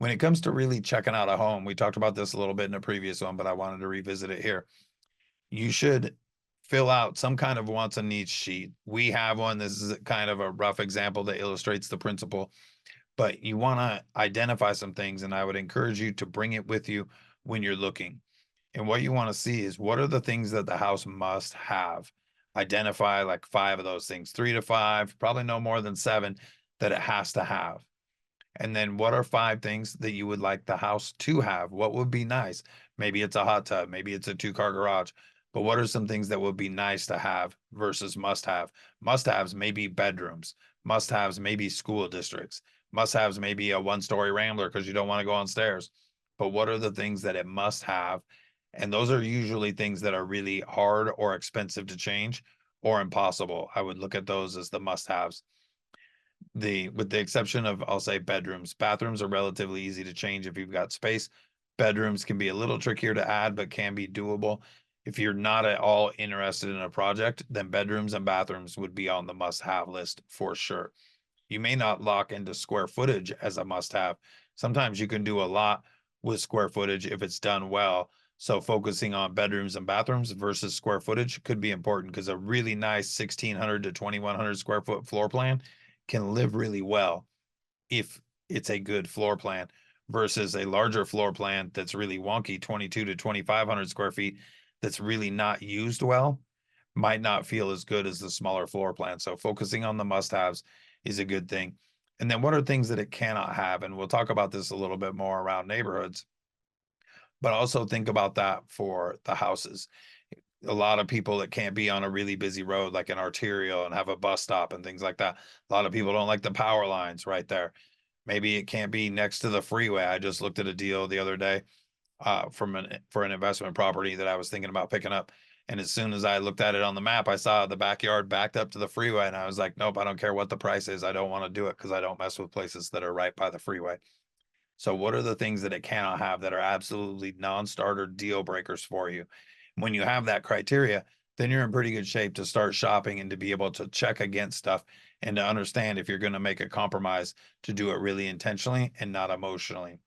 When it comes to really checking out a home, we talked about this a little bit in a previous one, but I wanted to revisit it here. You should fill out some kind of wants and needs sheet. We have one. This is kind of a rough example that illustrates the principle, but you want to identify some things, and I would encourage you to bring it with you when you're looking. And what you want to see is what are the things that the house must have. Identify like five of those things, three to five, probably no more than seven that it has to have. And then what are five things that you would like the house to have? What would be nice? Maybe it's a hot tub, maybe it's a two-car garage. But what are some things that would be nice to have versus must have? Must haves maybe bedrooms, must haves maybe school districts, must haves maybe a one-story rambler because you don't want to go on stairs. But what are the things that it must have? And those are usually things that are really hard or expensive to change or impossible. I would look at those as the must haves. With the exception of, I'll say, bedrooms. Bathrooms are relatively easy to change if you've got space. Bedrooms can be a little trickier to add, but can be doable. If you're not at all interested in a project, then bedrooms and bathrooms would be on the must-have list for sure. You may not lock into square footage as a must-have. Sometimes you can do a lot with square footage if it's done well. So focusing on bedrooms and bathrooms versus square footage could be important because a really nice 1,600 to 2,100 square foot floor plan can live really well if it's a good floor plan versus a larger floor plan that's really wonky, 22 to 2,500 square feet, that's really not used well, might not feel as good as the smaller floor plan. So focusing on the must-haves is a good thing. And then what are things that it cannot have? And we'll talk about this a little bit more around neighborhoods, but also think about that for the houses. A lot of people that can't be on a really busy road like an arterial and have a bus stop and things like that. A lot of people don't like the power lines right there. Maybe it can't be next to the freeway. I just looked at a deal the other day for an investment property that I was thinking about picking up. And as soon as I looked at it on the map, I saw the backyard backed up to the freeway, and I was like, nope, I don't care what the price is. I don't want to do it because I don't mess with places that are right by the freeway. So what are the things that it cannot have that are absolutely non-starter deal breakers for you? When you have that criteria, then you're in pretty good shape to start shopping and to be able to check against stuff and to understand if you're going to make a compromise to do it really intentionally and not emotionally.